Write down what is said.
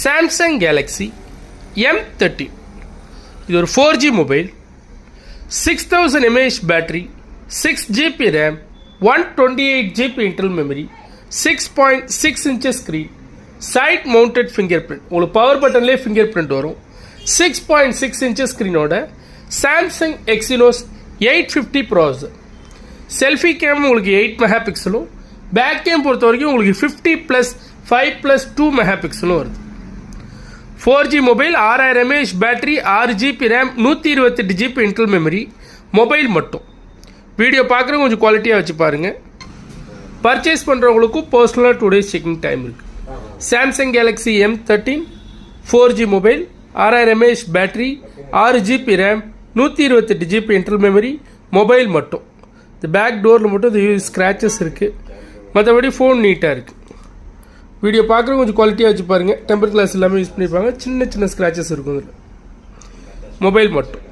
Samsung Galaxy M13. இது ஒரு 4G mobile, 6000 mAh battery, 6GB RAM, 128GB internal memory, 6.6 inches screen, side mounted fingerprint. உங்களுக்கு power பட்டன்லேயே fingerprint வரும். 6.6 inches ஸ்க்ரீனோட Samsung Exynos 850 processor. Selfie cam உங்களுக்கு 8 mega பிக்சலும், back game பொறுத்த வரைக்கும் உங்களுக்கு 50+5+2 மெகா பிக்சலும் வருது. 4G mobile, 6000 mAh battery, 6GB RAM, 128GB internal memory. Mobile மட்டும். வீடியோ பார்க்குறவங்க கொஞ்சம் குவாலிட்டியாக வச்சு பாருங்கள். பர்ச்சேஸ் பண்ணுறவங்களுக்கும் பர்சனலாக 2 days செக்கிங் டைம் இருக்குது. Samsung Galaxy M13 4G mobile, 6000 mAh battery, 6GB RAM, 128GB internal memory. Mobile மட்டும். இந்த பேக் டோரில் மட்டும் இந்த ஸ்க்ராச்சஸ் இருக்குது, மற்றபடி ஃபோன் நீட்டாக இருக்குது. வீடியோ பார்க்குறவங்க கொஞ்சம் குவாலிட்டியாக வச்சு பாருங்கள். டெம்பர் கிளாஸ் எல்லாமே யூஸ் பண்ணியிருப்பாங்க. சின்ன சின்ன ஸ்க்ராச்சஸ் இருக்கும் இதில். மொபைல் மட்டும்.